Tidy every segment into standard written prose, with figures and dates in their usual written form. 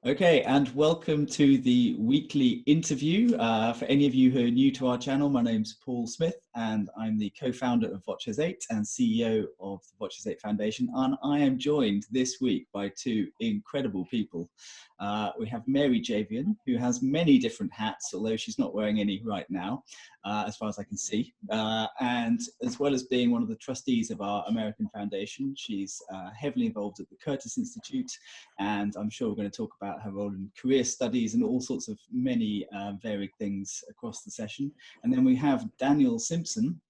Okay, and welcome to the weekly interview. For any of you who are new to our channel, my name's Paul Smith, and I'm the co-founder of VOCES8 and CEO of the VOCES8 Foundation. And I am joined this week by two incredible people. We have Mary Javian, who has many different hats, although she's not wearing any right now, as far as I can see. And as well as being one of the trustees of our American Foundation, she's heavily involved at the Curtis Institute, and I'm sure we're going to talk about her role in career studies and all sorts of many varied things across the session. And then we have Daniel Simpson,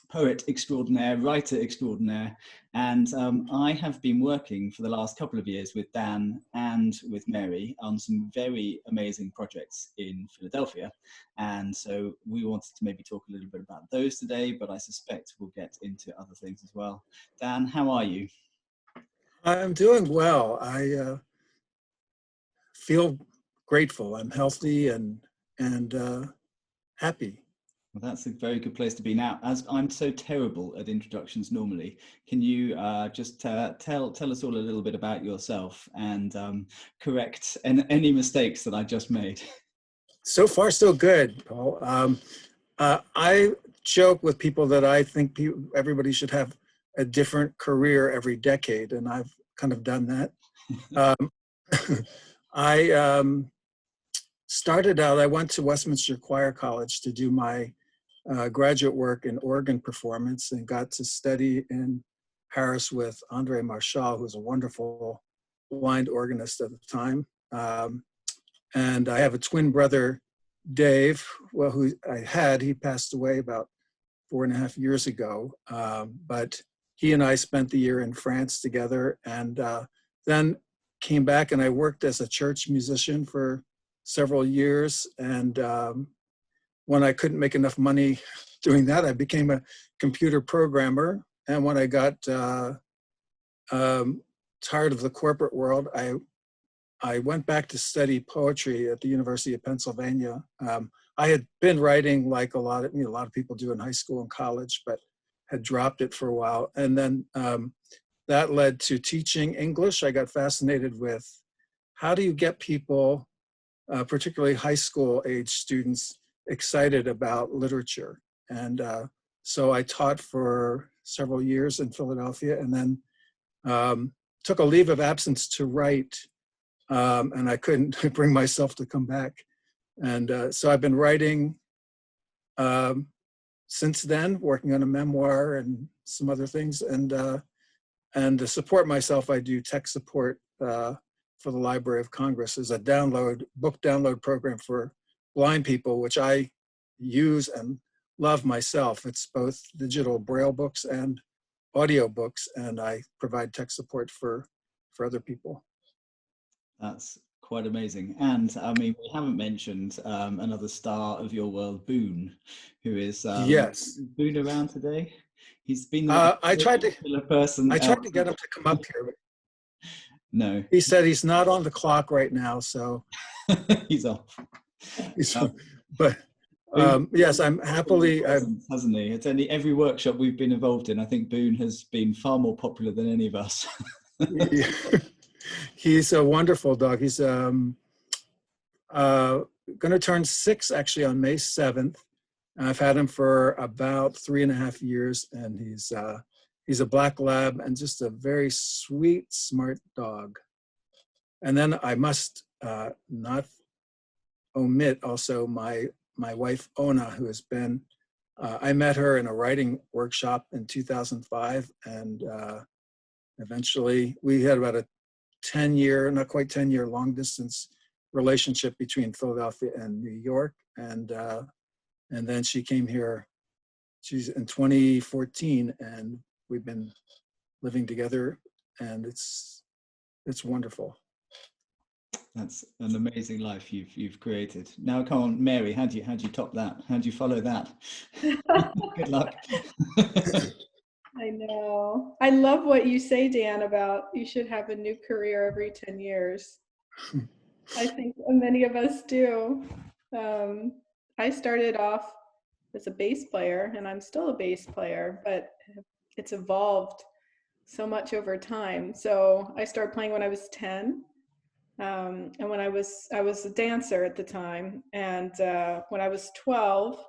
poet extraordinaire, writer extraordinaire, and I have been working for the last couple of years with Dan and with Mary on some very amazing projects in Philadelphia, and so we wanted to maybe talk a little bit about those today, but I suspect we'll get into other things as well. Dan, how are you? I'm doing well. I feel grateful. I'm healthy and happy. Well, that's a very good place to be now. As I'm so terrible at introductions normally, can you just tell us all a little bit about yourself and correct any mistakes that I just made? So far, so good, Paul. I joke with people that I think everybody should have a different career every decade, and I've kind of done that. I started out, I went to Westminster Choir College to do my graduate work in organ performance and got to study in Paris with Andre Marchal, who's a wonderful blind organist at the time. And I have a twin brother, Dave, well, who he passed away about 4.5 years ago. But he and I spent the year in France together, and then came back, and I worked as a church musician for several years. And when I couldn't make enough money doing that, I became a computer programmer. And when I got tired of the corporate world, I went back to study poetry at the University of Pennsylvania. I had been writing like a lot of people do in high school and college, but had dropped it for a while. And then that led to teaching English. I got fascinated with how do you get people, particularly high school age students, excited about literature. And so I taught for several years in Philadelphia, and then took a leave of absence to write, and I couldn't bring myself to come back. And so I've been writing since then, working on a memoir and some other things. And to support myself, I do tech support for the Library of Congress as a book download program for blind people, which I use and love myself. It's both digital Braille books and audio books, and I provide tech support for other people. That's quite amazing. And I mean, we haven't mentioned another star of your world, Boone, who is Yes. Boone around today? He's been I tried to get him to come up here. No. He said he's not on the clock right now, so he's off. But yes, I'm happily. Hasn't he? It's every workshop we've been involved in, I think Boone has been far more popular than any of us. He's a wonderful dog. He's going to turn 6 actually on May 7th. I've had him for about 3.5 years, and he's a black lab and just a very sweet, smart dog. And then I must not omit also my wife, Ona, who has been, I met her in a writing workshop in 2005. And eventually we had about a 10-year, not quite 10-year, long distance relationship between Philadelphia and New York. And then she came here, she's in 2014, and we've been living together, and it's wonderful. That's an amazing life you've created. Now, come on, Mary, how do you top that? How do you follow that? Good luck. I know. I love what you say, Dan, about you should have a new career every 10 years. I think many of us do. I started off as a bass player, and I'm still a bass player, but it's evolved so much over time. So I started playing when I was 10, And when I was a dancer at the time, and when I was 12,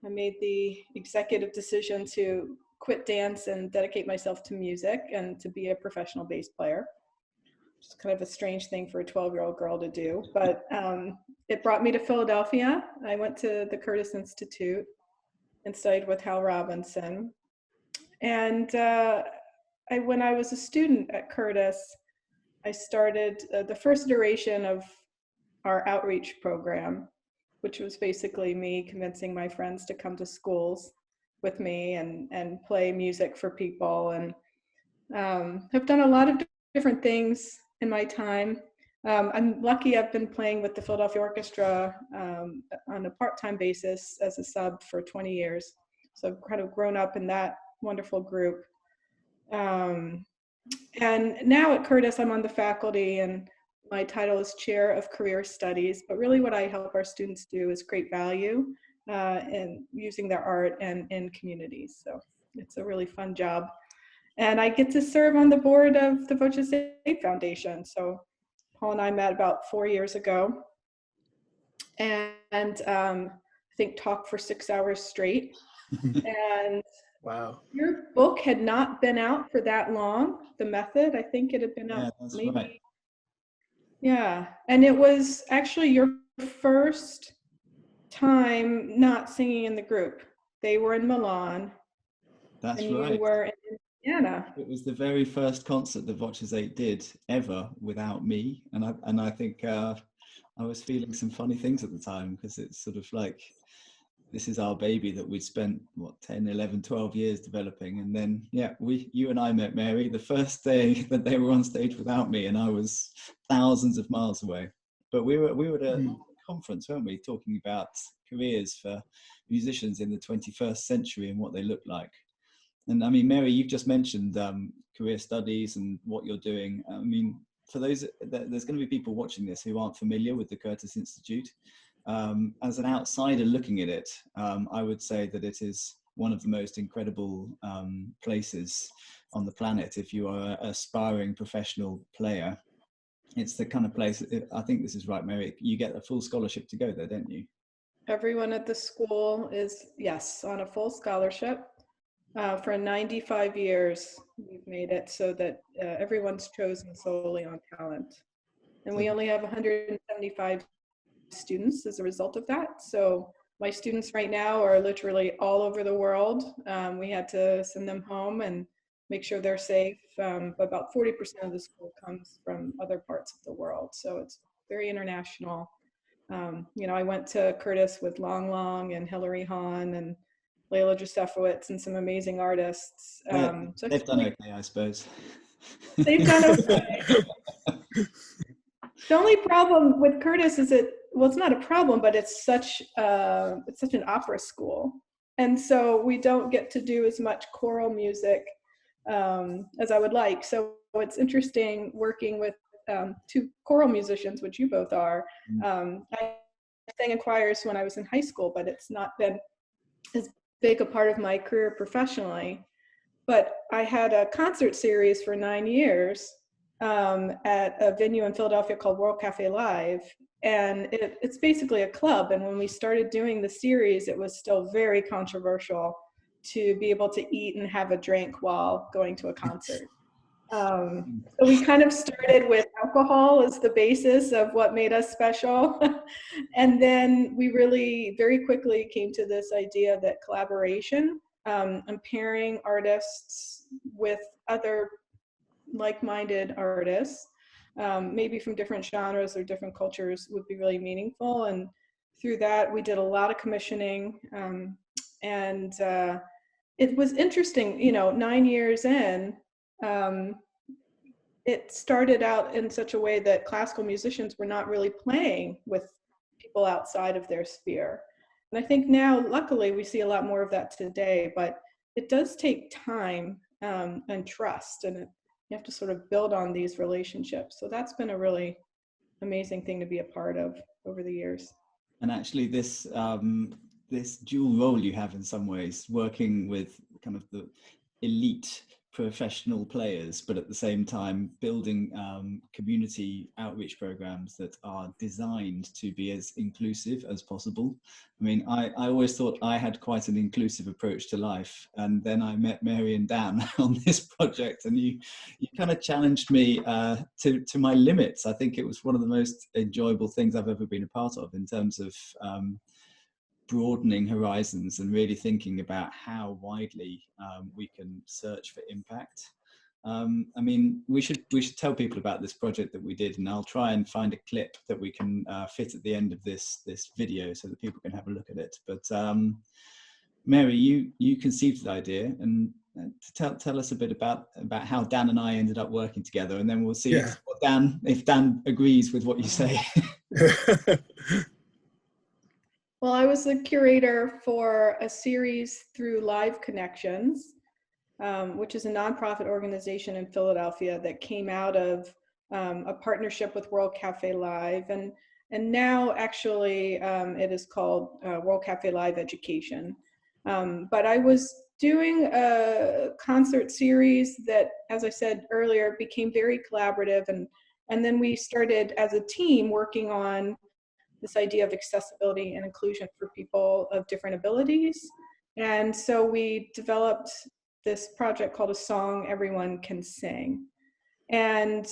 I made the executive decision to quit dance and dedicate myself to music and to be a professional bass player. It's kind of a strange thing for a 12-year-old girl to do, but it brought me to Philadelphia. I went to the Curtis Institute and studied with Hal Robinson. And when I was a student at Curtis, I started the first iteration of our outreach program, which was basically me convincing my friends to come to schools with me and play music for people, and have done a lot of different things in my time. I'm lucky I've been playing with the Philadelphia Orchestra on a part-time basis as a sub for 20 years. So I've kind of grown up in that wonderful group. And now at Curtis, I'm on the faculty, and my title is Chair of Career Studies, but really what I help our students do is create value in using their art and in communities. So it's a really fun job. And I get to serve on the board of the VOCES8 Foundation. So Paul and I met about 4 years ago, and I think talked for 6 hours straight. And Wow. your book had not been out for that long, The Method. I think it had been out maybe. Right. Yeah, and it was actually your first time not singing in the group. They were in Milan. That's and right. You were in Indiana. It was the very first concert that VOCES8 did ever without me, and I think I was feeling some funny things at the time, because it's sort of like, this is our baby that we'd spent, what, 10, 11, 12 years developing. And then, yeah, you and I met Mary the first day that they were on stage without me, and I was thousands of miles away. But we were at a conference, weren't we, talking about careers for musicians in the 21st century and what they look like. And I mean, Mary, you've just mentioned career studies and what you're doing. I mean, for those, there's going to be people watching this who aren't familiar with the Curtis Institute. As an outsider looking at it, I would say that it is one of the most incredible places on the planet if you are an aspiring professional player. It's the kind of place, I think this is right, Mary, you get a full scholarship to go there, don't you? Everyone at the school is, yes, on a full scholarship. For 95 years, we've made it so that everyone's chosen solely on talent. And we only have 175 students as a result of that. So my students right now are literally all over the world. We had to send them home and make sure they're safe. But about 40% of the school comes from other parts of the world. So it's very international. You know, I went to Curtis with Long Long and Hilary Hahn and Layla Josefowitz and some amazing artists. So they've done okay, I suppose. They've done okay. The only problem with Curtis is well, it's not a problem, but it's such an opera school, and so we don't get to do as much choral music as I would like. So it's interesting working with two choral musicians, which you both are. I sang in choirs when I was in high school, but it's not been as big a part of my career professionally. But I had a concert series for 9 years at a venue in Philadelphia called World Cafe Live. And it's basically a club. And when we started doing the series, it was still very controversial to be able to eat and have a drink while going to a concert. So we kind of started with alcohol as the basis of what made us special. And then we really very quickly came to this idea that collaboration and pairing artists with other like-minded artists, maybe from different genres or different cultures, would be really meaningful. And through that, we did a lot of commissioning. And it was interesting, you know, 9 years in, it started out in such a way that classical musicians were not really playing with people outside of their sphere. And I think now, luckily, we see a lot more of that today, but it does take time and trust, and you have to sort of build on these relationships. So that's been a really amazing thing to be a part of over the years. And actually this this dual role you have in some ways, working with kind of the elite professional players, but at the same time building community outreach programs that are designed to be as inclusive as possible. I mean, I always thought I had quite an inclusive approach to life, and then I met Mary and Dan on this project, and you kind of challenged me to my limits. I think it was one of the most enjoyable things I've ever been a part of, in terms of broadening horizons and really thinking about how widely we can search for impact. I mean, we should tell people about this project that we did, and I'll try and find a clip that we can fit at the end of this video so that people can have a look at it. But Mary, you conceived the idea, and tell us a bit about how Dan and I ended up working together, and then we'll see if Dan agrees with what you say. Well, I was the curator for a series through Live Connections, which is a nonprofit organization in Philadelphia that came out of a partnership with World Cafe Live, and now actually it is called World Cafe Live Education. But I was doing a concert series that, as I said earlier, became very collaborative, and then we started as a team working on this idea of accessibility and inclusion for people of different abilities. And so we developed this project called A Song Everyone Can Sing. And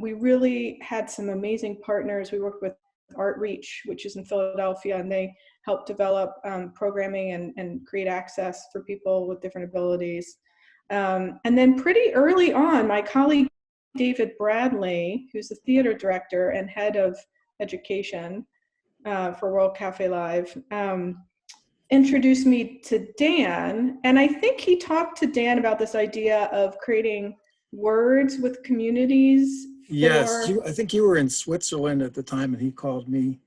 we really had some amazing partners. We worked with Art Reach, which is in Philadelphia, and they helped develop programming and create access for people with different abilities. And then pretty early on, my colleague David Bradley, who's the theater director and head of education for World Cafe Live, introduced me to Dan, and I think he talked to Dan about this idea of creating words with communities. Yes, I think you were in Switzerland at the time, and he called me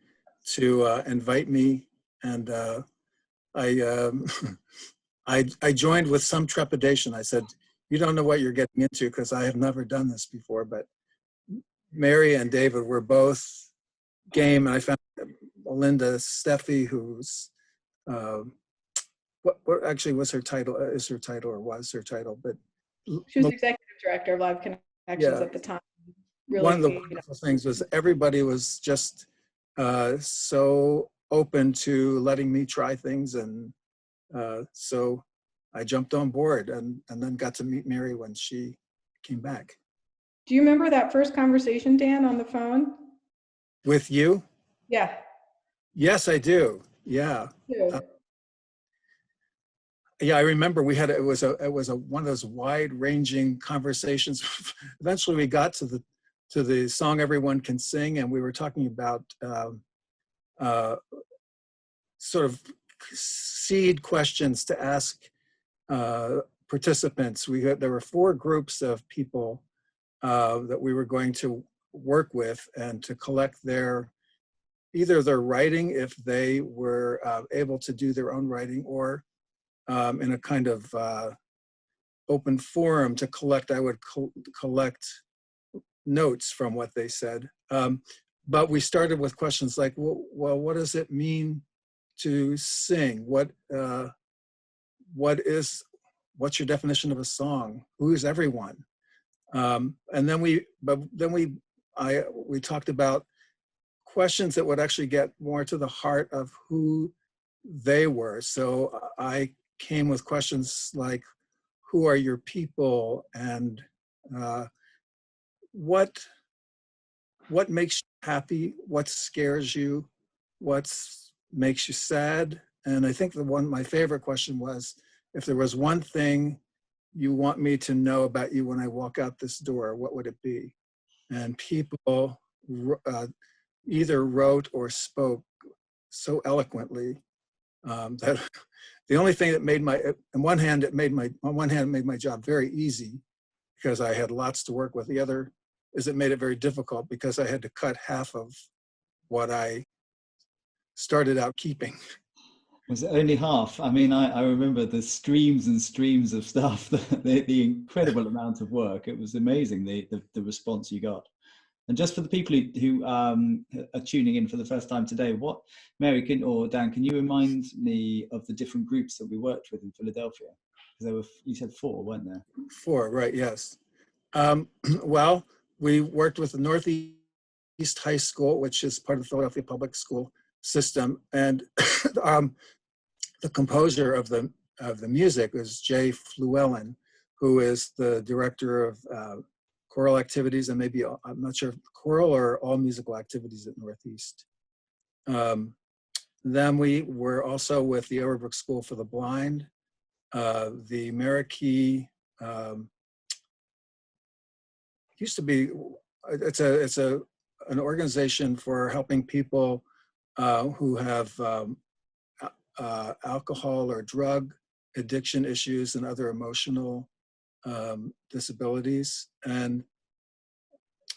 to invite me, and I joined with some trepidation. I said, "You don't know what you're getting into," because I have never done this before. But Mary and David were both game, and I found Melinda Steffi, who's what actually was her title, is her title, or was her title, but she was executive director of Live Connections at the time. Really, one of the wonderful things was everybody was just so open to letting me try things, and so I jumped on board, and then got to meet Mary when she came back. Do you remember that first conversation, Dan, on the phone? With you? Yeah. Yes, I do. Yeah. Yeah, I remember we had, it was one of those wide-ranging conversations. Eventually we got to the Song Everyone Can Sing, and we were talking about sort of seed questions to ask participants. There were 4 groups of people that we were going to work with, and to collect either their writing, if they were able to do their own writing, or in a kind of open forum to collect. I would collect notes from what they said. But we started with questions like, well, what does it mean to sing? What's your definition of a song? Who is everyone? And then we talked about questions that would actually get more to the heart of who they were. So I came with questions like, who are your people, and what makes you happy, what scares you, what makes you sad? And I think my favorite question was, if there was one thing you want me to know about you when I walk out this door, what would it be? And people either wrote or spoke so eloquently that the only thing that made on one hand it made my job very easy, because I had lots to work with. The other is it made it very difficult, because I had to cut half of what I started out keeping. Was it only half? I mean, I remember the streams and streams of stuff, the incredible amount of work. It was amazing, the response you got. And just for the people who are tuning in for the first time today, Mary or Dan, can you remind me of the different groups that we worked with in Philadelphia? There were, you said 4, weren't there? 4, right, yes. Well, we worked with the Northeast High School, which is part of the Philadelphia public school system. And the composer of the music was Jay Fluellen, who is the director of choral activities and maybe, I'm not sure, choral or all musical activities at Northeast. Then we were also with the Overbrook School for the Blind, the Marikey, used to be, it's an organization for helping people who have alcohol or drug addiction issues and other emotional disabilities. And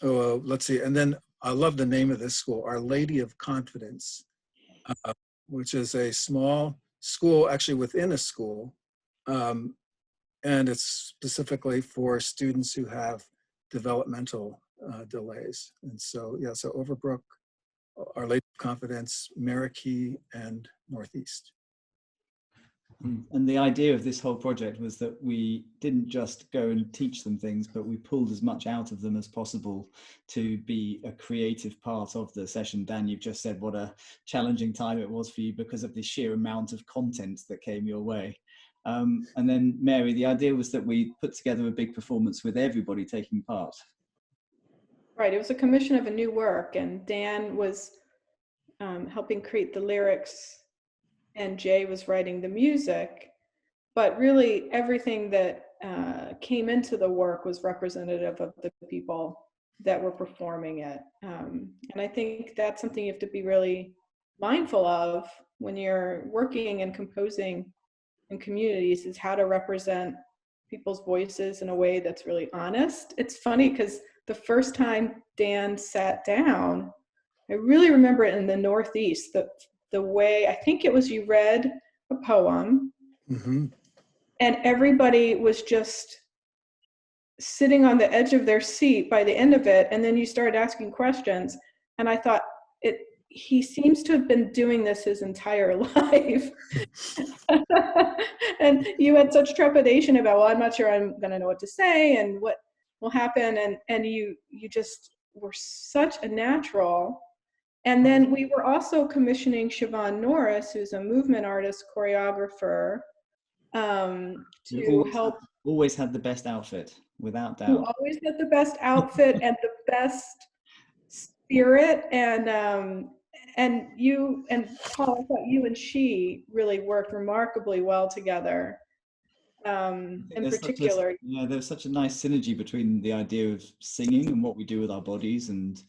let's see, and then I love the name of this school, Our Lady of Confidence, which is a small school, actually within a school, and it's specifically for students who have developmental delays. And so, yeah, so Overbrook, Our Lady of Confidence, Marikey, and Northeast. And the idea of this whole project was that we didn't just go and teach them things, but we pulled as much out of them as possible to be a creative part of the session. Dan, you've just said what a challenging time it was for you because of the sheer amount of content that came your way. And then Mary, the idea was that we put together a big performance with everybody taking part. Right, it was a commission of a new work, and Dan was helping create the lyrics and Jay was writing the music, but really everything that came into the work was representative of the people that were performing it. And I think that's something you have to be really mindful of when you're working and composing in communities, is how to represent people's voices in a way that's really honest. It's funny because the first time Dan sat down, I really remember it in the Northeast, the way, I think it was you read a poem, Mm-hmm. and everybody was just sitting on the edge of their seat by the end of it, and then you started asking questions, and I thought, he seems to have been doing this his entire life. And you had such trepidation about, well, I'm not sure I'm going to know what to say and what will happen, and you just were such a natural. And then we were also commissioning Siobhan Norris, who's a movement artist, choreographer, to help. Always had the best outfit, without doubt. Who always had the best outfit and the best spirit. And you and Paul, I thought you and she really worked remarkably well together. In particular, there's such a nice synergy between the idea of singing and what we do with our bodies, and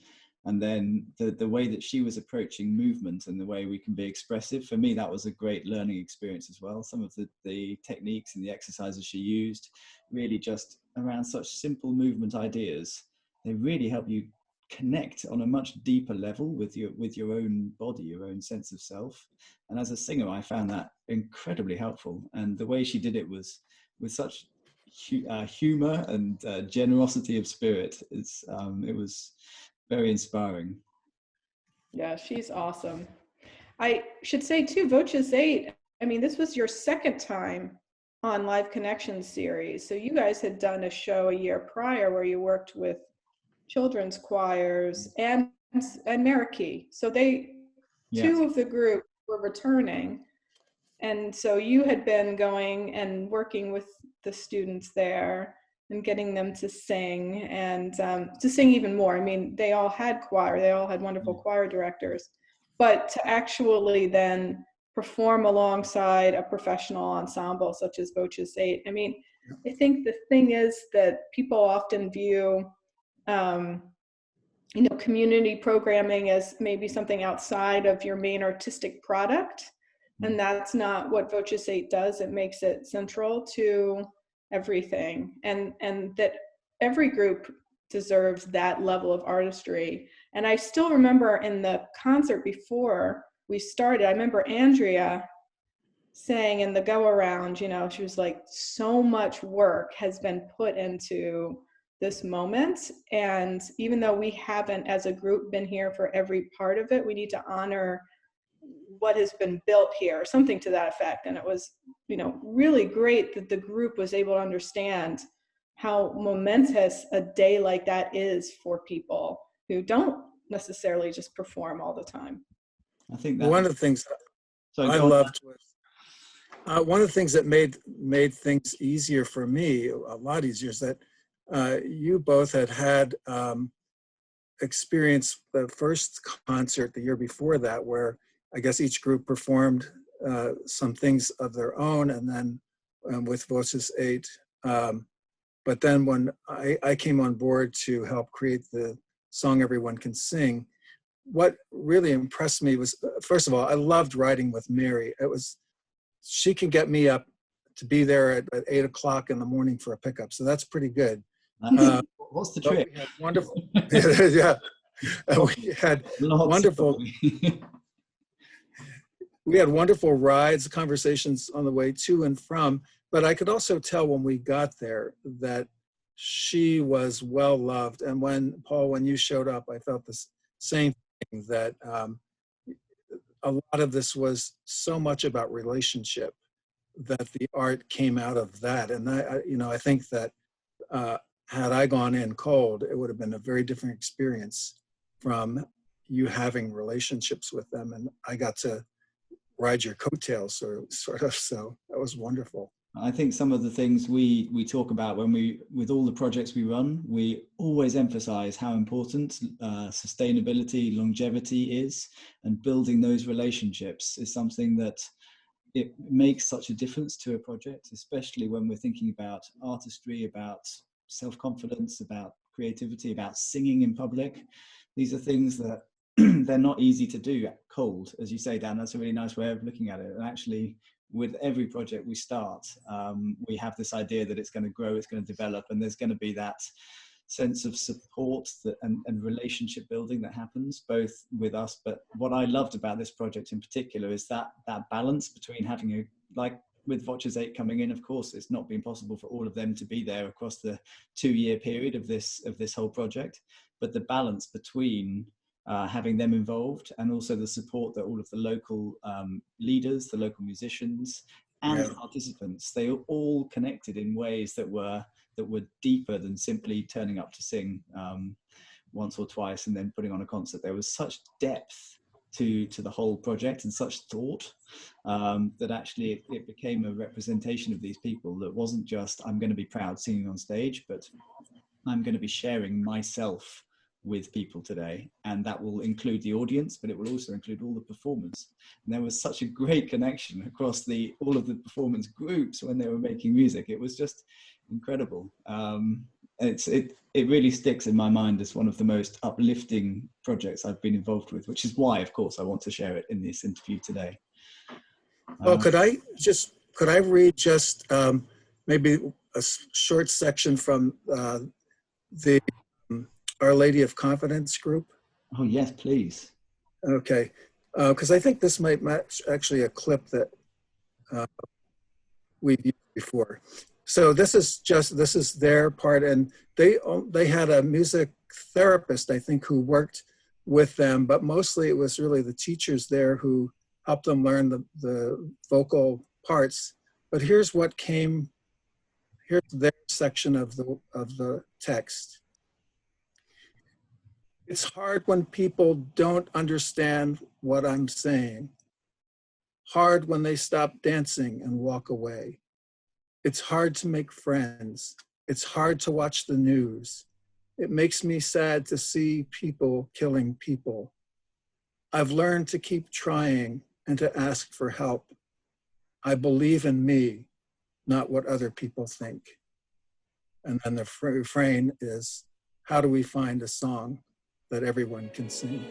then the way that she was approaching movement and the way we can be expressive. For me, that was a great learning experience as well. Some of the techniques and the exercises she used, really just around such simple movement ideas, they really help you connect on a much deeper level with your own body, your own sense of self. And as a singer, I found that incredibly helpful. And the way she did it was with such humor and generosity of spirit. It was very inspiring. Yeah, she's awesome. I should say too, VOCES8, I mean, this was your second time on Live Connections series. So you guys had done a show a year prior where you worked with children's choirs and Marikey. So two of the group were returning. And so you had been going and working with the students there and getting them to sing and to sing even more. I mean, they all had choir, they all had wonderful choir directors, but to actually then perform alongside a professional ensemble such as VOCES8. I mean, I think the thing is that people often view, community programming as maybe something outside of your main artistic product. And that's not what VOCES8 does. It makes it central to everything. And that every group deserves that level of artistry. And I still remember in the concert before we started, I remember Andrea saying in the go around, she was like, so much work has been put into this moment. And even though we haven't as a group been here for every part of it, we need to honor what has been built here, something to that effect. And it was, you know, really great that the group was able to understand how momentous a day like that is for people who don't necessarily just perform all the time. I think that one of the things so I loved was one of the things that made things easier for me, a lot easier, is that you both had experienced the first concert the year before that, where I guess each group performed some things of their own, and then with VOCES8. But then when I came on board to help create the song Everyone Can Sing, what really impressed me was, first of all, I loved writing with Mary. She can get me up to be there at 8 o'clock in the morning for a pickup, so that's pretty good. What's the trick? We had wonderful, yeah. We had wonderful. We had wonderful rides, conversations on the way to and from. But I could also tell when we got there that she was well loved. And when you showed up, I felt the same thing, that a lot of this was so much about relationship, that the art came out of that. And I think that had I gone in cold, it would have been a very different experience from you having relationships with them. And I got to ride your coattails, sort of. So that was wonderful. I think some of the things we talk about with all the projects we run, we always emphasize how important sustainability, longevity is, and building those relationships is something that it makes such a difference to a project, especially when we're thinking about artistry, about self-confidence, about creativity, about singing in public. These are things that they're not easy to do cold, as you say, Dan. That's a really nice way of looking at it. And actually, with every project we start, we have this idea that it's going to grow, it's going to develop, and there's going to be that sense of support and relationship building that happens both with us. But what I loved about this project in particular is that balance between having like with VOCES8 coming in, of course, it's not been possible for all of them to be there across the 2-year period of this whole project, but the balance between having them involved and also the support that all of the local leaders, the local musicians and participants, they all connected in ways that were deeper than simply turning up to sing once or twice and then putting on a concert. There was such depth to the whole project and such thought that actually it became a representation of these people that wasn't just, I'm going to be proud singing on stage, but I'm going to be sharing myself with people today, and that will include the audience, but it will also include all the performers. And there was such a great connection across all of the performance groups when they were making music. It was just incredible. It really sticks in my mind as one of the most uplifting projects I've been involved with, which is why, of course, I want to share it in this interview today. Well, could I read just maybe a short section from the Our Lady of Confidence group? Oh yes, please. Okay, because I think this might match actually a clip that we've used before. So this is their part, and they had a music therapist, I think, who worked with them, but mostly it was really the teachers there who helped them learn the vocal parts. But here's their section of the text. It's hard when people don't understand what I'm saying. Hard when they stop dancing and walk away. It's hard to make friends. It's hard to watch the news. It makes me sad to see people killing people. I've learned to keep trying and to ask for help. I believe in me, not what other people think. And then the refrain is, how do we find a song that everyone can sing?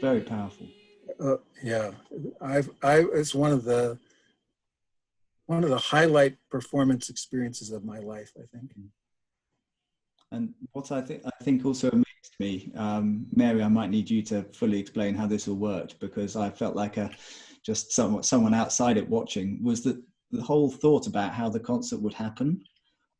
very powerful. Yeah, it's one of the highlight performance experiences of my life, I think. And what I think also amazed me, Mary, I might need you to fully explain how this all worked, because I felt like just someone outside it watching, was that the whole thought about how the concert would happen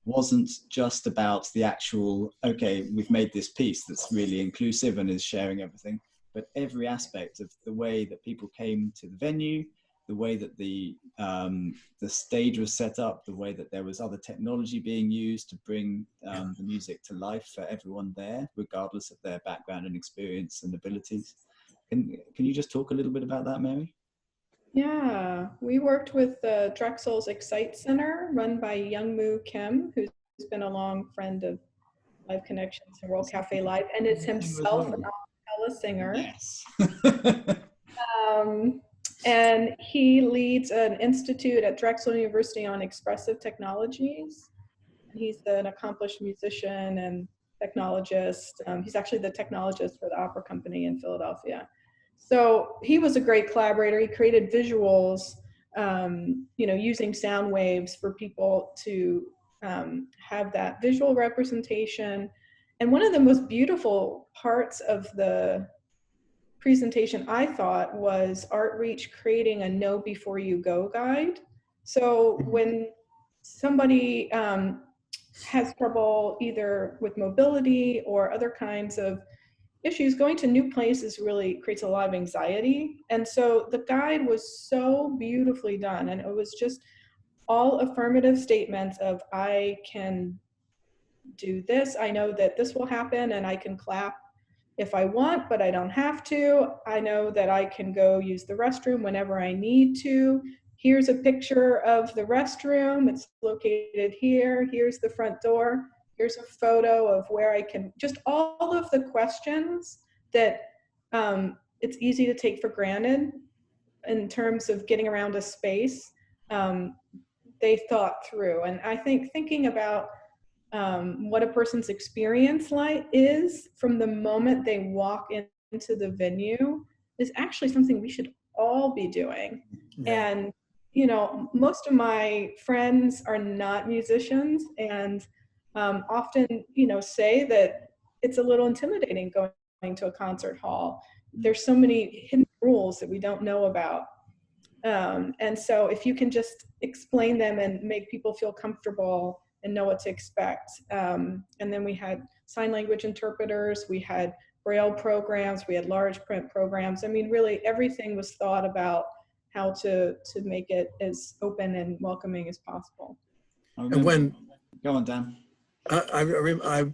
wasn't just about the actual, okay, we've made this piece that's really inclusive and is sharing everything, but every aspect of the way that people came to the venue, the way that the stage was set up, the way that there was other technology being used to bring the music to life for everyone there, regardless of their background and experience and abilities. Can you just talk a little bit about that, Mary? Yeah, we worked with Drexel's Excite Center, run by Youngmoo Kim, who's been a long friend of Live Connections and World Cafe Live, and is himself an a cappella singer. Yes. And he leads an institute at Drexel University on expressive technologies. He's an accomplished musician and technologist. He's actually the technologist for the opera company in Philadelphia. So he was a great collaborator. He created visuals, using sound waves for people to have that visual representation. And one of the most beautiful parts of the presentation, I thought, was Artreach creating a Know Before You Go guide. So when somebody has trouble either with mobility or other kinds of issues, going to new places really creates a lot of anxiety. And so the guide was so beautifully done. And it was just all affirmative statements of, I can do this. I know that this will happen and I can clap if I want, but I don't have to. I know that I can go use the restroom whenever I need to. Here's a picture of the restroom. It's located here. Here's the front door. Here's a photo of where I can, just all of the questions that it's easy to take for granted in terms of getting around a space, they thought through. And I think thinking about what a person's experience like is from the moment they walk into the venue is actually something we should all be doing. Yeah. And most of my friends are not musicians, and often say that it's a little intimidating going to a concert hall. There's so many hidden rules that we don't know about. And so if you can just explain them and make people feel comfortable and know what to expect. And then we had sign language interpreters, we had Braille programs, we had large print programs. I mean, really everything was thought about how to make it as open and welcoming as possible. And when, go on, Dan. I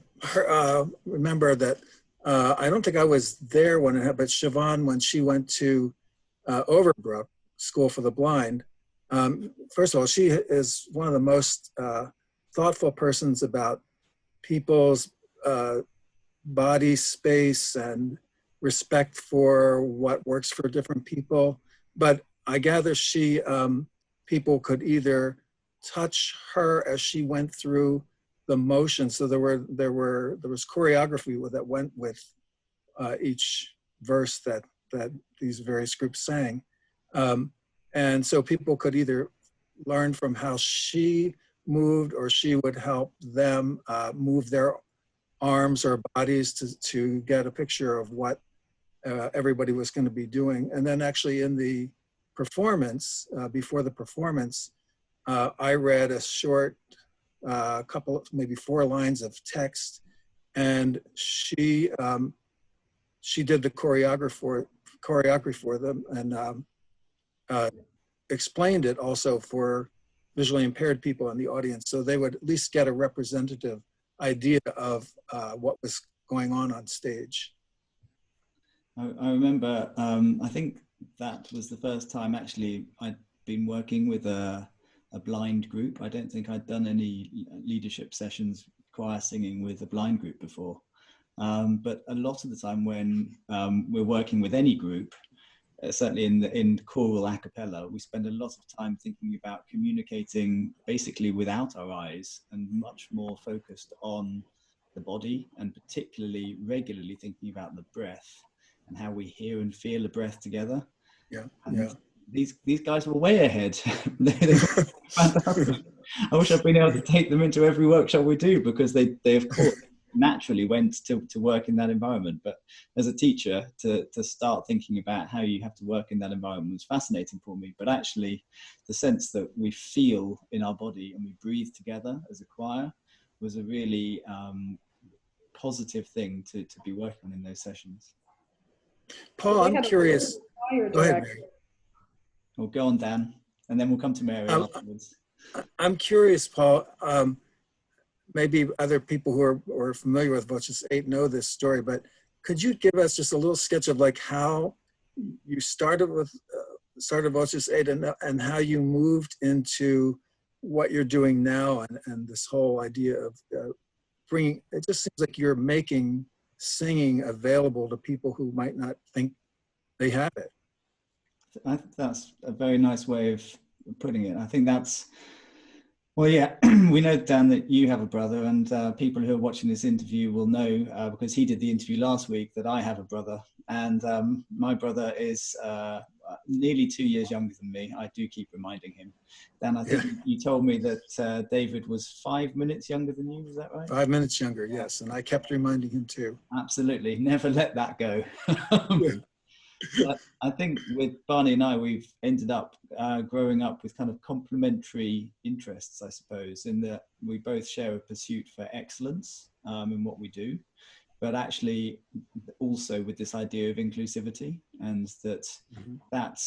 remember that, I don't think I was there when it happened, but Siobhan, when she went to Overbrook School for the Blind, first of all, she is one of the most thoughtful persons about people's body space and respect for what works for different people. But I gather people could either touch her as she went through the motion. So there was choreography that went with each verse that these various groups sang. And so people could either learn from how she moved, or she would help them move their arms or bodies to get a picture of what everybody was going to be doing. And then actually in the performance, before the performance, I read a short couple, maybe 4 lines of text, and she did the choreography for them, and explained it also for visually impaired people in the audience, so they would at least get a representative idea of what was going on stage. I remember, I think that was the first time actually I'd been working with a blind group. I don't think I'd done any leadership sessions, choir singing with a blind group before. But a lot of the time when we're working with any group, certainly in choral a cappella, we spend a lot of time thinking about communicating basically without our eyes, and much more focused on the body, and particularly regularly thinking about the breath and how we hear and feel a breath together. Yeah. And Yeah. these guys were way ahead. they were fantastic. I wish I'd been able to take them into every workshop we do, because they of course naturally went to work in that environment. But as a teacher, to start thinking about how you have to work in that environment was fascinating for me. But actually, the sense that we feel in our body and we breathe together as a choir was a really positive thing to be working on in those sessions. Paul, I'm curious. Go ahead, Mary. Well, go on, Dan, and then we'll come to Mary afterwards. I'm curious, Paul. Maybe other people who are familiar with VOCES8 know this story, but could you give us just a little sketch of like how you started VOCES8 and how you moved into what you're doing now, and this whole idea of bringing, it just seems like you're making singing available to people who might not think they have it. I think that's a very nice way of putting it. I think that's, well, yeah, we know, Dan, that you have a brother, and people who are watching this interview will know, because he did the interview last week, that I have a brother. And my brother is nearly 2 years younger than me. I do keep reminding him. Dan, I think you told me that David was 5 minutes younger than you, is that right? 5 minutes younger, yes. And I kept reminding him too. Absolutely, never let that go. I think with Barney and I, we've ended up growing up with kind of complementary interests, I suppose, in that we both share a pursuit for excellence in what we do, but actually also with this idea of inclusivity, and that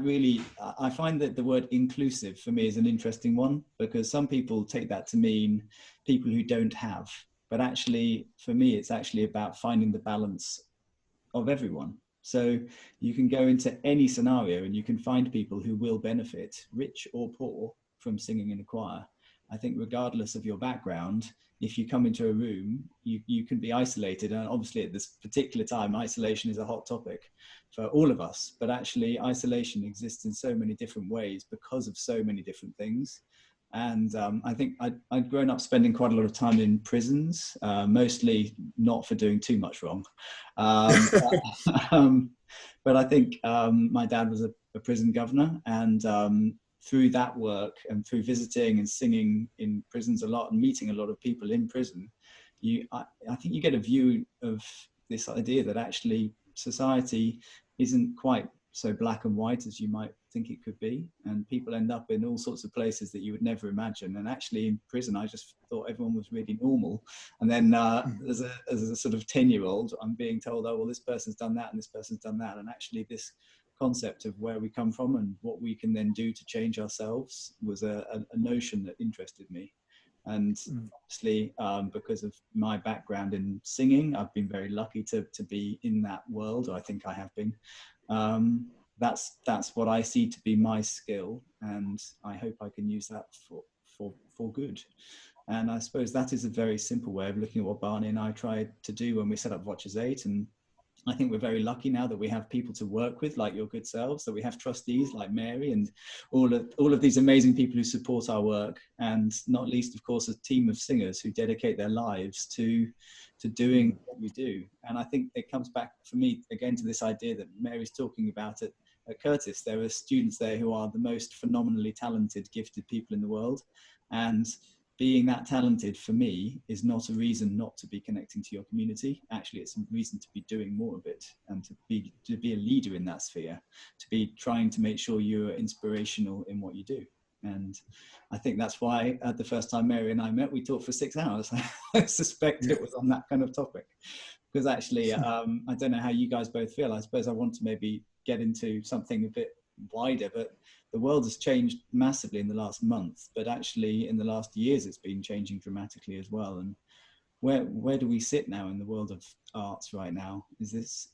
really, I find that the word inclusive for me is an interesting one, because some people take that to mean people who don't have, but actually for me, it's actually about finding the balance of everyone. So you can go into any scenario and you can find people who will benefit, rich or poor, from singing in a choir. I think regardless of your background, if you come into a room, you can be isolated. And obviously at this particular time, isolation is a hot topic for all of us. But actually isolation exists in so many different ways because of so many different things. And I think I'd grown up spending quite a lot of time in prisons, mostly not for doing too much wrong. But I think my dad was a prison governor, and through that work and through visiting and singing in prisons a lot and meeting a lot of people in prison, I think you get a view of this idea that actually society isn't quite so black and white as you might think it could be, and people end up in all sorts of places that you would never imagine. And actually in prison, I just thought everyone was really normal, and then as a sort of 10-year-old, I'm being told, oh well, this person's done that and this person's done that, and actually this concept of where we come from and what we can then do to change ourselves was a notion that interested me. And obviously, because of my background in singing, I've been very lucky to be in that world, or I think I have been. That's what I see to be my skill, and I hope I can use that for good. And I suppose that is a very simple way of looking at what Barney and I tried to do when we set up VOCES8. And I think we're very lucky now that we have people to work with, like your good selves, that we have trustees like Mary and all of these amazing people who support our work, and not least, of course, a team of singers who dedicate their lives to doing what we do. And I think it comes back for me again to this idea that Mary's talking about it at Curtis. There are students there who are the most phenomenally talented, gifted people in the world, and being that talented for me is not a reason not to be connecting to your community. Actually, it's a reason to be doing more of it, and to be a leader in that sphere, to be trying to make sure you're inspirational in what you do. And I think that's why at the first time Mary and I met, we talked for 6 hours. I suspect it was on that kind of topic, because actually, I don't know how you guys both feel. I suppose I want to maybe get into something a bit wider, but the world has changed massively in the last month, but actually in the last years it's been changing dramatically as well. And where do we sit now in the world of arts right now? Is this,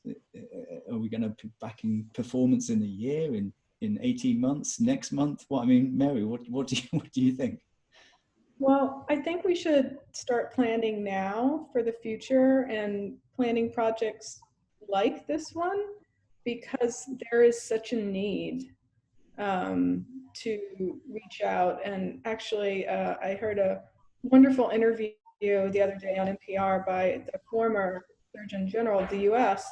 are we going to be back in performance in a year, in 18 months, next month? What, I mean, Mary, what do you think? Well, I think we should start planning now for the future and planning projects like this one, because there is such a need to reach out. And actually, I heard a wonderful interview the other day on NPR by the former Surgeon General of the US,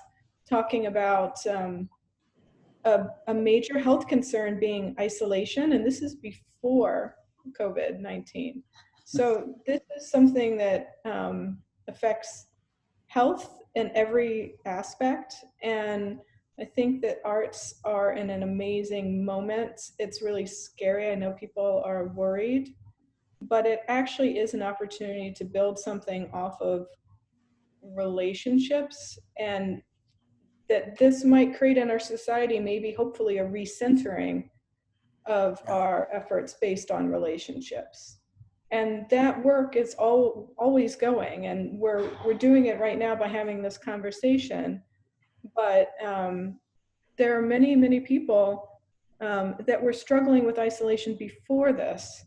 talking about a major health concern being isolation, and this is before COVID-19. So this is something that affects health in every aspect, and I think that arts are in an amazing moment. It's really scary. I know people are worried, but it actually is an opportunity to build something off of relationships, and that this might create in our society maybe hopefully a recentering of our efforts based on relationships. And that work is always going, and we're doing it right now by having this conversation. But there are many people that were struggling with isolation before this.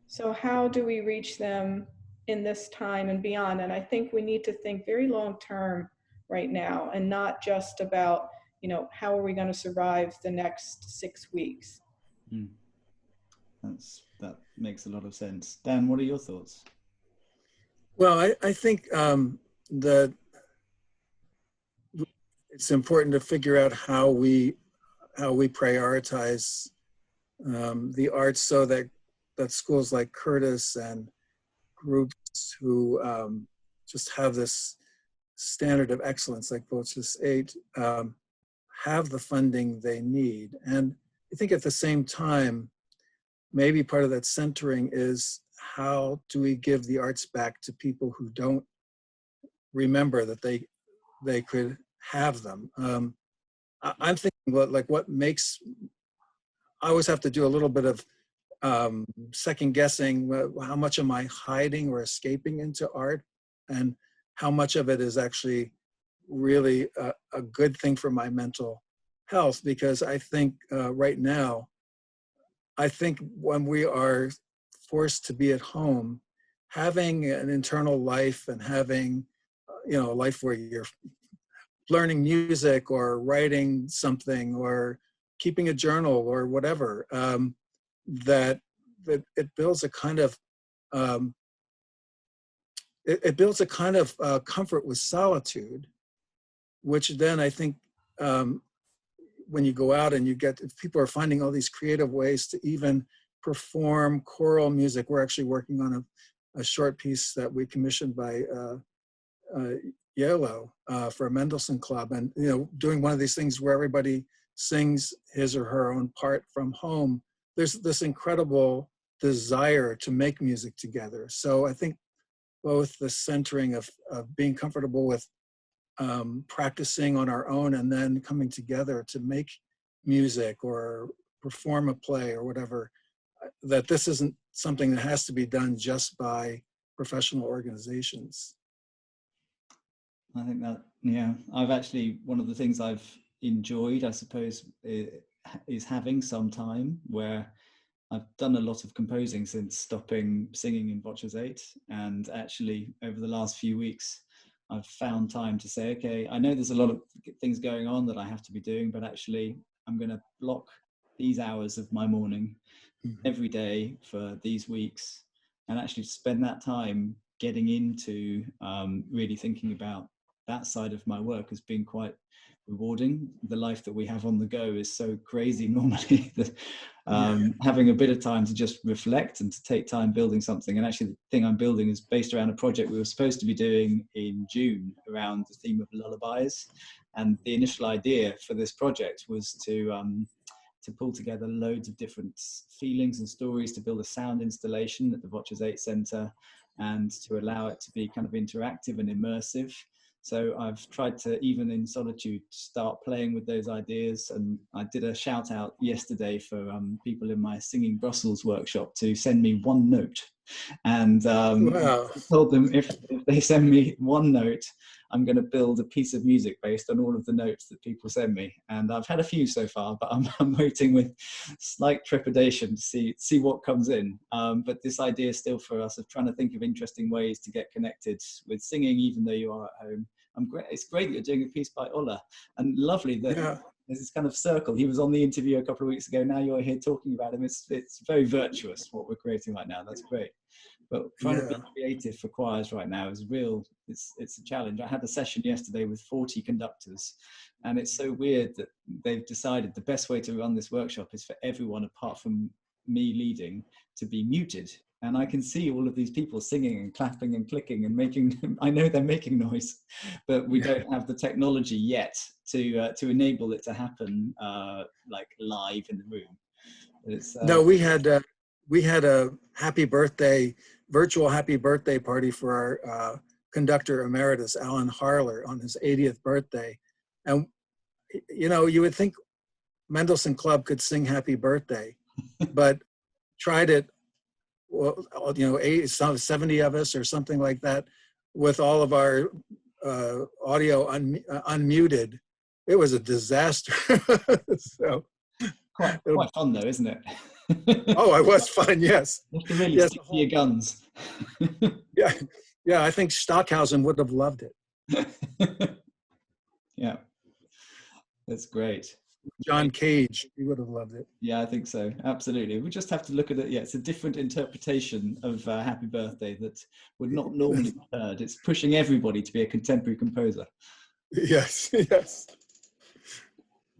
So how do we reach them in this time and beyond? And I think we need to think very long term right now, and not just about, you know, how are we going to survive the next 6 weeks. Mm. That makes a lot of sense. Dan, what are your thoughts? Well, I think that it's important to figure out how we prioritize the arts, so that schools like Curtis and groups who just have this standard of excellence like VOCES8 have the funding they need. And I think at the same time, maybe part of that centering is, how do we give the arts back to people who don't remember that they could have them? I'm thinking about like what makes, I always have to do a little bit of second guessing. How much am I hiding or escaping into art, and how much of it is actually really a good thing for my mental health? Because I think right now, I think when we are forced to be at home, having an internal life and having, you know, a life where you're learning music or writing something or keeping a journal or whatever, that it builds a kind of it builds a kind of comfort with solitude, which then I think when you go out and people are finding all these creative ways to even perform choral music. We're actually working on a short piece that we commissioned by Yellow for a Mendelssohn Club, and you know, doing one of these things where everybody sings his or her own part from home. There's this incredible desire to make music together. So I think both the centering of being comfortable with practicing on our own and then coming together to make music or perform a play or whatever, that this isn't something that has to be done just by professional organizations. I think that, yeah, I've actually, one of the things I've enjoyed, I suppose, is having some time where I've done a lot of composing since stopping singing in VOCES8, and actually over the last few weeks I've found time to say, okay, I know there's a lot of things going on that I have to be doing, but actually I'm going to block these hours of my morning every day for these weeks, and actually spend that time getting into really thinking about that side of my work has been quite rewarding. The life that we have on the go is so crazy normally that having a bit of time to just reflect and to take time building something. And actually the thing I'm building is based around a project we were supposed to be doing in June around the theme of lullabies. And the initial idea for this project was to pull together loads of different feelings and stories to build a sound installation at the VOCES8 Centre, and to allow it to be kind of interactive and immersive. So I've tried to, even in solitude, start playing with those ideas. And I did a shout out yesterday for people in my Singing Brussels workshop to send me one note. And Wow. I told them if they send me one note, I'm going to build a piece of music based on all of the notes that people send me. And I've had a few so far, but I'm waiting with slight trepidation to see what comes in. But this idea is still for us of trying to think of interesting ways to get connected with singing, even though you are at home. It's great that you're doing a piece by Ola, and lovely that there's this kind of circle. He was on the interview a couple of weeks ago. Now you're here talking about him. It's very virtuous what we're creating right now. That's great. But trying to be creative for choirs right now is it's a challenge. I had a session yesterday with 40 conductors, and it's so weird that they've decided the best way to run this workshop is for everyone apart from me leading to be muted. And I can see all of these people singing and clapping and clicking and making, I know they're making noise, but we don't have the technology yet to enable it to happen like live in the room. It's, No, we had a virtual happy birthday party for our conductor emeritus, Alan Harler, on his 80th birthday. And, you know, you would think Mendelssohn Club could sing happy birthday, but tried it, well, you know, 70 of us or something like that, with all of our audio unmuted. It was a disaster. So quite fun though, isn't it? Oh, it was fun, yes. You have to really yes, stick to your guns. yeah, I think Stockhausen would have loved it. Yeah, that's great. John Cage, he would have loved it. Yeah, I think so. Absolutely. We just have to look at it. Yeah, it's a different interpretation of Happy Birthday that would not normally be heard. It's pushing everybody to be a contemporary composer. Yes, yes.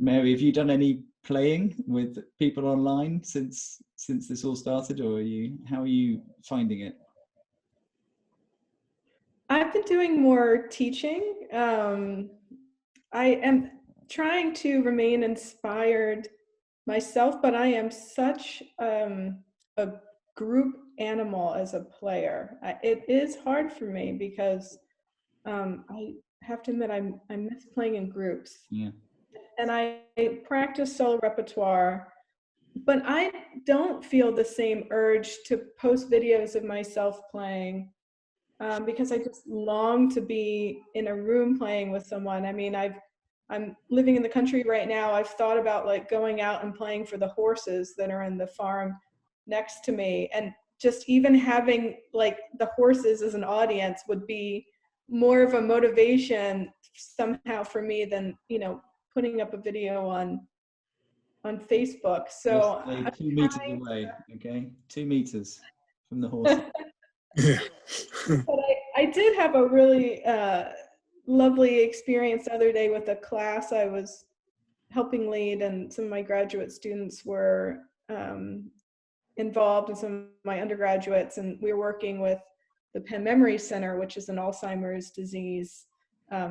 Mary, have you done any playing with people online since this all started, or how are you finding it? I've been doing more teaching. I am trying to remain inspired myself, but I am such a group animal as a player. It is hard for me because I have to admit I miss playing in groups. Yeah. And I practice solo repertoire, but I don't feel the same urge to post videos of myself playing because I just long to be in a room playing with someone. I mean, I'm living in the country right now. I've thought about like going out and playing for the horses that are in the farm next to me, and just even having like the horses as an audience would be more of a motivation somehow for me than, you know, putting up a video on Facebook. So Stay 2 meters away, okay? 2 meters from the horse. But I did have a really lovely experience the other day with a class I was helping lead, and some of my graduate students were involved, and some of my undergraduates, and we were working with the Penn Memory Center, which is an Alzheimer's disease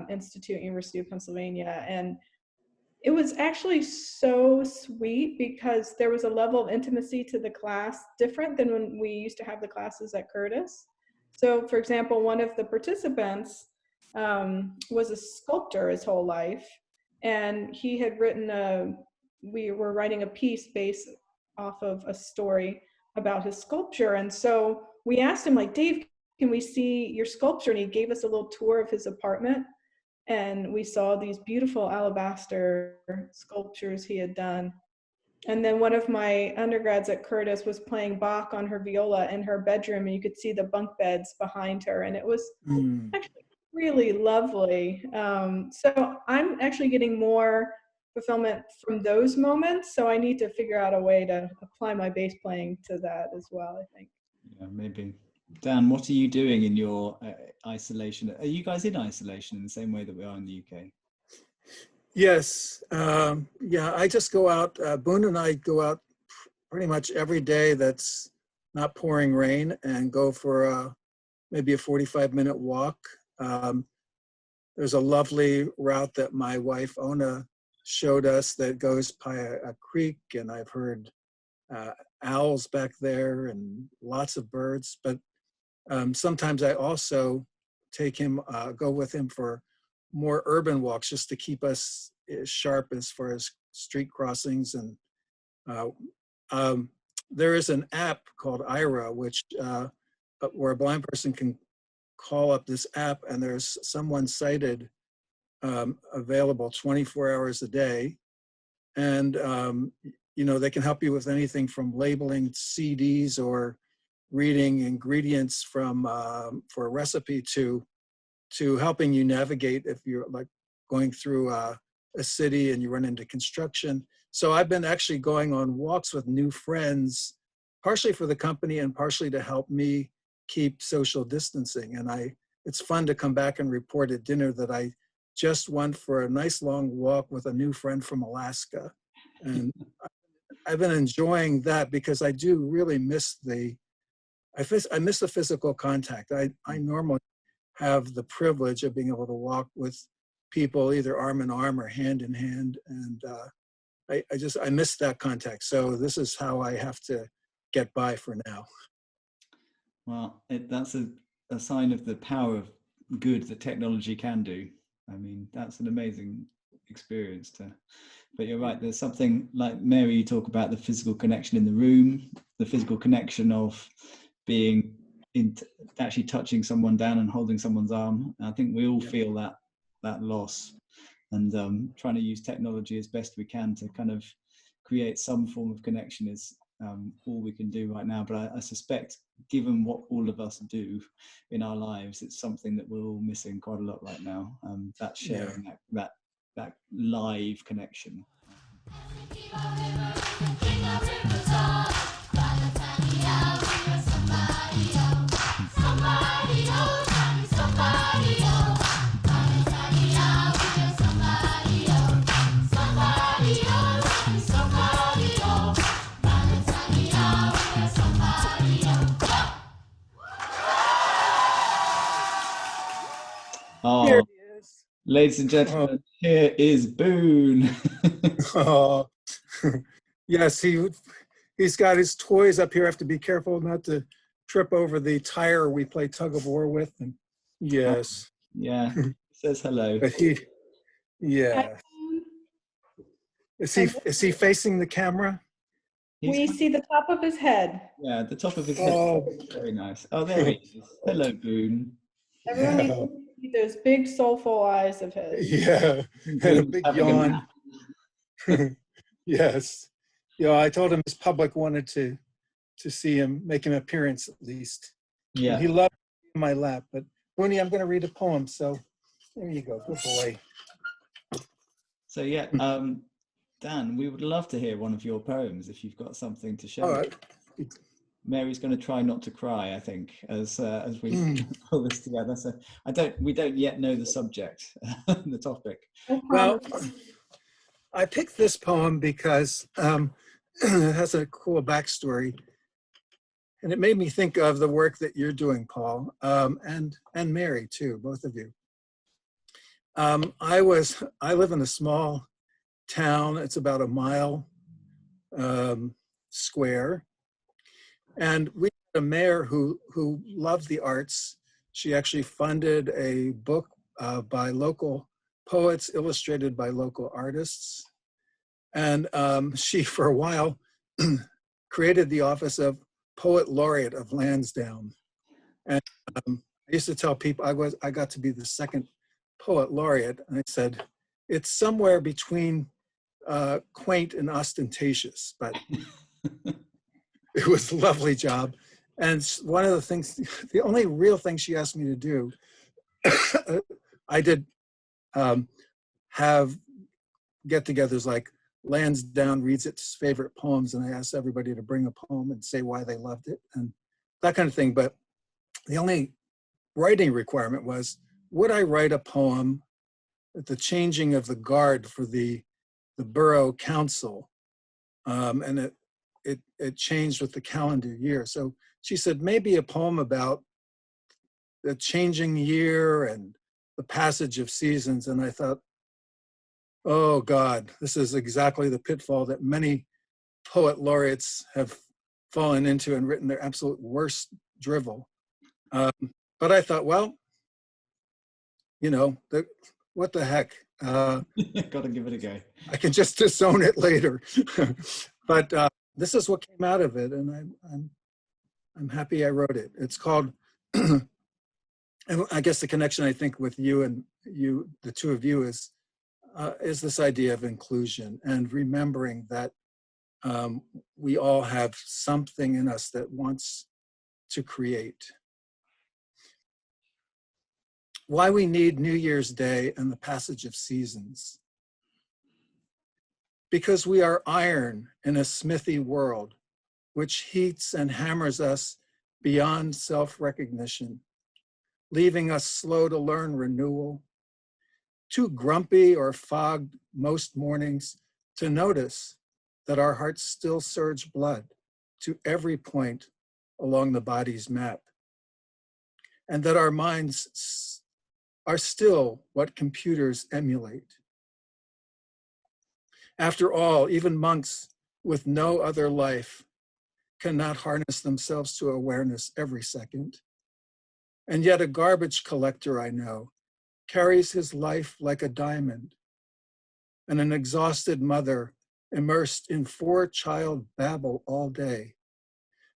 institute, University of Pennsylvania. And it was actually so sweet because there was a level of intimacy to the class different than when we used to have the classes at Curtis. So for example, one of the participants was a sculptor his whole life, and he had written we were writing a piece based off of a story about his sculpture. And so we asked him, like, Dave, can we see your sculpture? And he gave us a little tour of his apartment, and we saw these beautiful alabaster sculptures he had done. And then one of my undergrads at Curtis was playing Bach on her viola in her bedroom, and you could see the bunk beds behind her, and it was actually really lovely. So I'm actually getting more fulfillment from those moments, so I need to figure out a way to apply my bass playing to that as well, I think. Yeah, maybe. Dan, what are you doing in your isolation? Are you guys in isolation in the same way that we are in the UK? Yes. Yeah, I just go out. Boone and I go out pretty much every day that's not pouring rain, and go for maybe a 45-minute walk. There's a lovely route that my wife, Ona, showed us that goes by a creek, and I've heard owls back there and lots of birds. But sometimes I also go with him for more urban walks, just to keep us sharp as far as street crossings. And there is an app called Ira, which where a blind person can call up this app, and there's someone sighted available 24 hours a day. And you know, they can help you with anything from labeling CDs or reading ingredients from for a recipe to helping you navigate if you're like going through a city and you run into construction. So I've been actually going on walks with new friends, partially for the company and partially to help me keep social distancing. And it's fun to come back and report at dinner that I just went for a nice long walk with a new friend from Alaska. And I've been enjoying that because I do really miss I miss the physical contact. I normally have the privilege of being able to walk with people either arm in arm or hand in hand. And I miss that contact. So this is how I have to get by for now. Well, that's a sign of the power of good that technology can do. I mean, that's an amazing experience but you're right, there's something like Mary, you talk about the physical connection in the room, the physical connection of being actually touching someone down and holding someone's arm. I think we all feel that loss, and trying to use technology as best we can to kind of create some form of connection is all we can do right now. But I suspect, given what all of us do in our lives, it's something that we're all missing quite a lot right now. That sharing, that live connection. Here Oh, he is. ladies and gentlemen, here is Boone. Oh, yes, he's got his toys up here. I have to be careful not to trip over the tire we play tug of war with. And yes. Yeah, says hello. But yeah. Is he facing the camera? We see the top of his head. Yeah, the top of his head. Oh. Very nice. Oh, there he is. Hello, Boone. Everyone needs to see those big soulful eyes of his. Yeah, and a big yawn. Yes. Yeah, I told him his public wanted to see him, make an appearance at least. Yeah. And he loved my lap. But Booney, I'm going to read a poem. So there you go. Good boy. So yeah, Dan, we would love to hear one of your poems if you've got something to share. All right. Mary's going to try not to cry, I think, as we pull this together. So we don't yet know the subject, the topic. Well, I picked this poem because it has a cool backstory, and it made me think of the work that you're doing, Paul, and Mary too, both of you. I live in a small town. It's about a mile square. And we had a mayor who loved the arts. She actually funded a book by local poets, illustrated by local artists. And she, for a while, created the office of Poet Laureate of Lansdowne. And I used to tell people I got to be the second Poet Laureate. And I said, it's somewhere between quaint and ostentatious, but it was a lovely job. And one of the things, the only real thing she asked me to do, I did have get-togethers like Lansdowne reads its favorite poems, and I asked everybody to bring a poem and say why they loved it and that kind of thing. But the only writing requirement was, would I write a poem at the changing of the guard for the borough council? And it changed with the calendar year. So she said, maybe a poem about the changing year and the passage of seasons. And I thought, oh God, this is exactly the pitfall that many poet laureates have fallen into and written their absolute worst drivel. But I thought, well, you know, what the heck? Got to give it a go. I can just disown it later. But this is what came out of it, and I'm happy I wrote it. It's called, and I guess the connection I think with you and the two of you is this idea of inclusion and remembering that we all have something in us that wants to create. Why we need New Year's Day and the passage of seasons. Because we are iron in a smithy world, which heats and hammers us beyond self-recognition, leaving us slow to learn renewal, too grumpy or fogged most mornings to notice that our hearts still surge blood to every point along the body's map, and that our minds are still what computers emulate. After all, even monks with no other life cannot harness themselves to awareness every second. And yet a garbage collector I know carries his life like a diamond, and an exhausted mother immersed in 4-child babble all day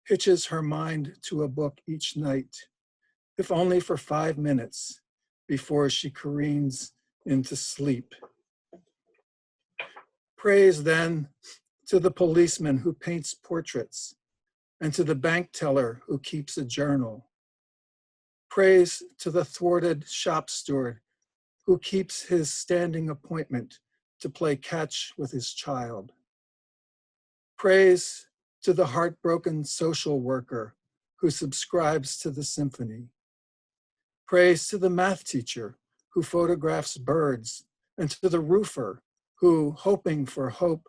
hitches her mind to a book each night, if only for 5 minutes before she careens into sleep. Praise then to the policeman who paints portraits and to the bank teller who keeps a journal. Praise to the thwarted shop steward who keeps his standing appointment to play catch with his child. Praise to the heartbroken social worker who subscribes to the symphony. Praise to the math teacher who photographs birds, and to the roofer who, hoping for hope,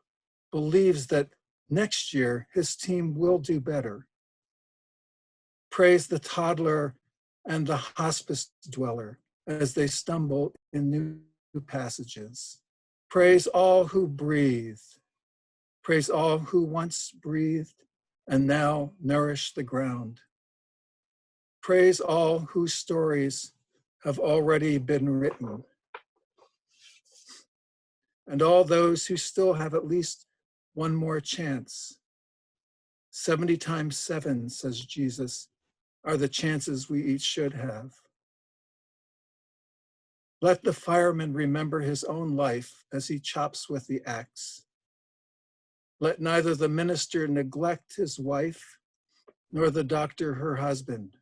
believes that next year his team will do better. Praise the toddler and the hospice dweller as they stumble in new passages. Praise all who breathe. Praise all who once breathed and now nourish the ground. Praise all whose stories have already been written. And all those who still have at least one more chance. 70 times 7, says Jesus, are the chances we each should have. Let the fireman remember his own life as he chops with the axe. Let neither the minister neglect his wife, nor the doctor her husband.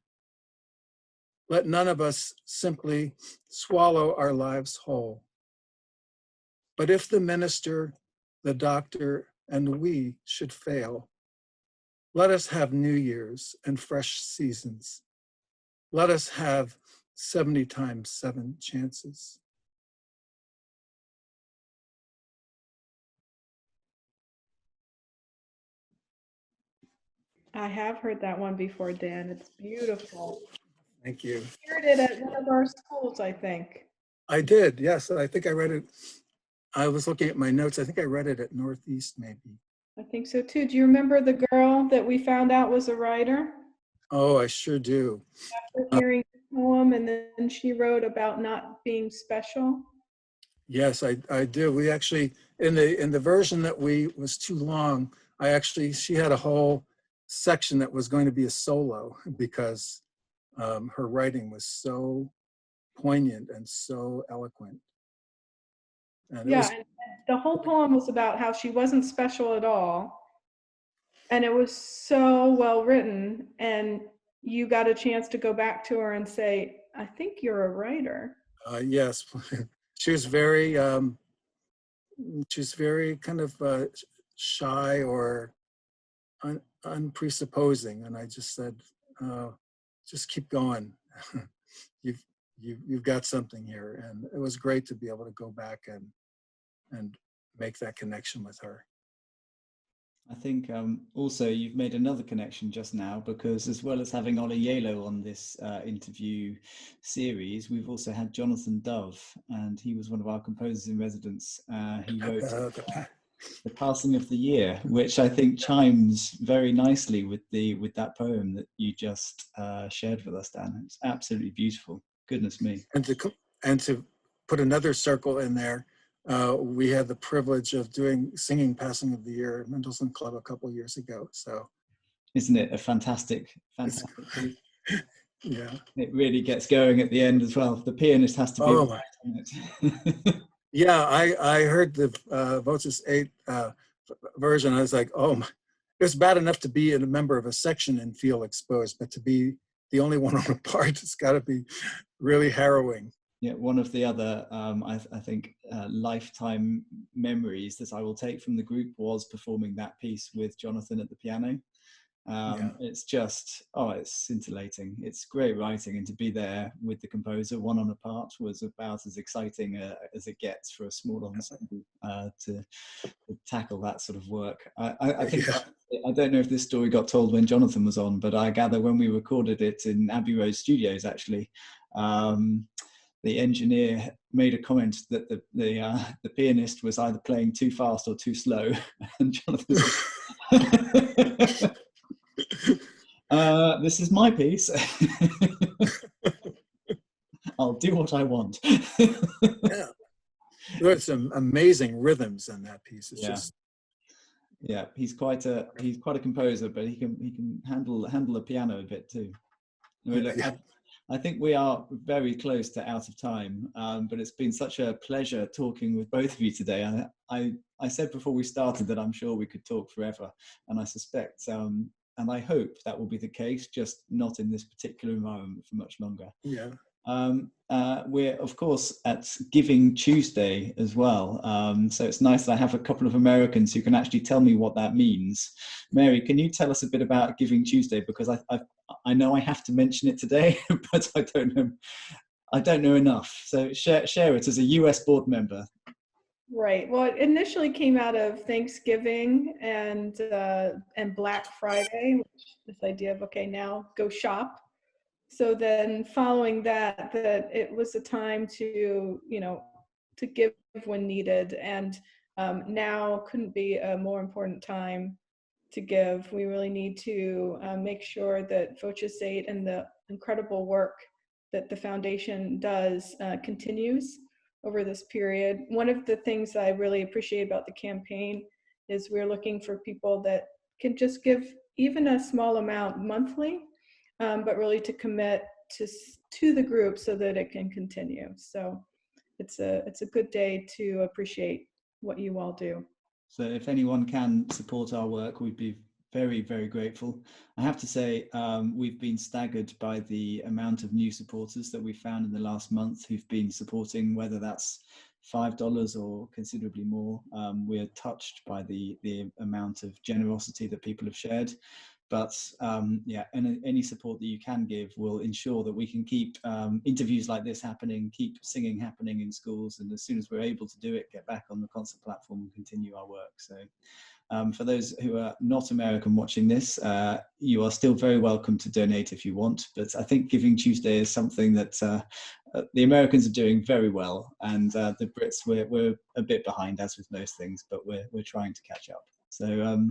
Let none of us simply swallow our lives whole. But if the minister, the doctor, and we should fail, let us have new years and fresh seasons. Let us have 70 times 7 chances. I have heard that one before, Dan. It's beautiful. Thank you. I heard it at one of our schools, I think. I did, yes. I think I read it. I was looking at my notes. I think I read it at Northeast, maybe. I think so too. Do you remember the girl that we found out was a writer? Oh, I sure do. After hearing the poem, and then she wrote about not being special. Yes, I do. We actually, in the version that was too long, she had a whole section that was going to be a solo because her writing was so poignant and so eloquent. And Yeah, and the whole poem was about how she wasn't special at all. And it was so well written. And you got a chance to go back to her and say, I think you're a writer. Yes, she was very kind of shy or unpresupposing. And I just said, just keep going. You've got something here. And it was great to be able to go back and make that connection with her. I think also you've made another connection just now, because as well as having Ola Yelo on this interview series, we've also had Jonathan Dove, and he was one of our composers in residence. He wrote The Passing of the Year, which I think chimes very nicely with that poem that you just shared with us, Dan. It's absolutely beautiful. Goodness me. And to put another circle in there, we had the privilege of singing Passing of the Year at Mendelssohn Club a couple of years ago. So, isn't it a fantastic? Yeah. It really gets going at the end as well. The pianist has to be right on it. Yeah, I heard the VOCES8 version. I was like, oh, it's bad enough to be a member of a section and feel exposed, but to be the only one on a part, it's got to be really harrowing. Yeah, one of the other, I think, lifetime memories that I will take from the group was performing that piece with Jonathan at the piano. It's just, oh, it's scintillating. It's great writing, and to be there with the composer one on a part was about as exciting as it gets for a small ensemble to tackle that sort of work. I think, I don't know if this story got told when Jonathan was on, but I gather when we recorded it in Abbey Road Studios, actually, the engineer made a comment that the pianist was either playing too fast or too slow, and Jonathan said, this is my piece. I'll do what I want. Yeah, there's some amazing rhythms in that piece. It's just, yeah, he's quite a composer, but he can handle a piano a bit too. I think we are very close to out of time, but it's been such a pleasure talking with both of you today. I said before we started that I'm sure we could talk forever, and I suspect and I hope that will be the case, just not in this particular environment for much longer. Yeah. We're of course at Giving Tuesday as well, so it's nice that I have a couple of Americans who can actually tell me what that means. Mary, can you tell us a bit about Giving Tuesday, because I know I have to mention it today, but I don't know enough. So share it as a US board member. Right. Well, it initially came out of Thanksgiving and Black Friday, which this idea of, okay, now go shop. So then following that it was a time to, to give when needed. And now couldn't be a more important time to give. We really need to make sure that VOCES8 and the incredible work that the foundation does continues over this period. One of the things I really appreciate about the campaign is we're looking for people that can just give even a small amount monthly, but really to commit to the group so that it can continue. So it's a good day to appreciate what you all do. So if anyone can support our work, we'd be very, very grateful. I have to say, we've been staggered by the amount of new supporters that we found in the last month who've been supporting, whether that's $5 or considerably more. We're touched by the amount of generosity that people have shared. But yeah, any support that you can give will ensure that we can keep interviews like this happening, keep singing happening in schools, and as soon as we're able to do it, get back on the concert platform and continue our work. So for those who are not American watching this, you are still very welcome to donate if you want. But I think Giving Tuesday is something that the Americans are doing very well, and the Brits, we're a bit behind, as with most things, but we're trying to catch up. So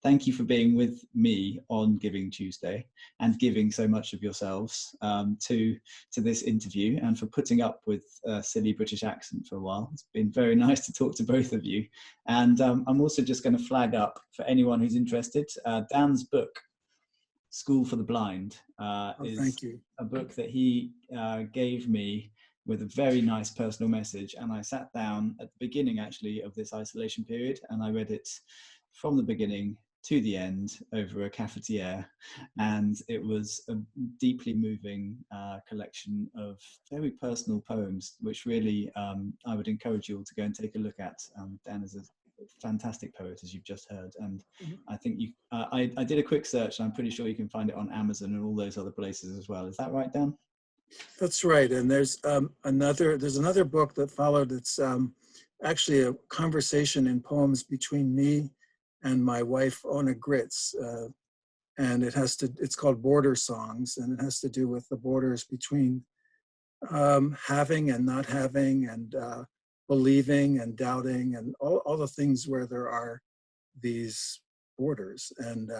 thank you for being with me on Giving Tuesday and giving so much of yourselves to this interview, and for putting up with a silly British accent for a while. It's been very nice to talk to both of you. And I'm also just going to flag up for anyone who's interested, Dan's book, School for the Blind, is a book that he gave me with a very nice personal message. And I sat down at the beginning actually of this isolation period, and I read it from the beginning to the end over a cafetiere, and it was a deeply moving collection of very personal poems, which really I would encourage you all to go and take a look at. Dan is a fantastic poet, as you've just heard, and I think I did a quick search, and I'm pretty sure you can find it on Amazon and all those other places as well. Is that right, Dan? That's right. And there's another book that followed. It's actually a conversation in poems between me and my wife, Ona Gritz. And it's called Border Songs, and it has to do with the borders between having and not having, and believing and doubting, and all the things where there are these borders. And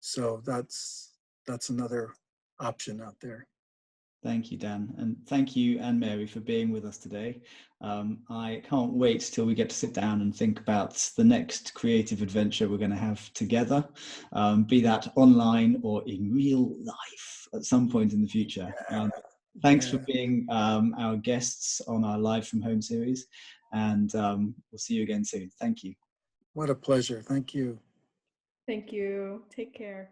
so that's another option out there. Thank you, Dan, and thank you, Anne Mary, for being with us today. I can't wait till we get to sit down and think about the next creative adventure we're going to have together, be that online or in real life at some point in the future. Thanks for being our guests on our Live from Home series, and we'll see you again soon. Thank you. What a pleasure. Thank you. Thank you. Take care.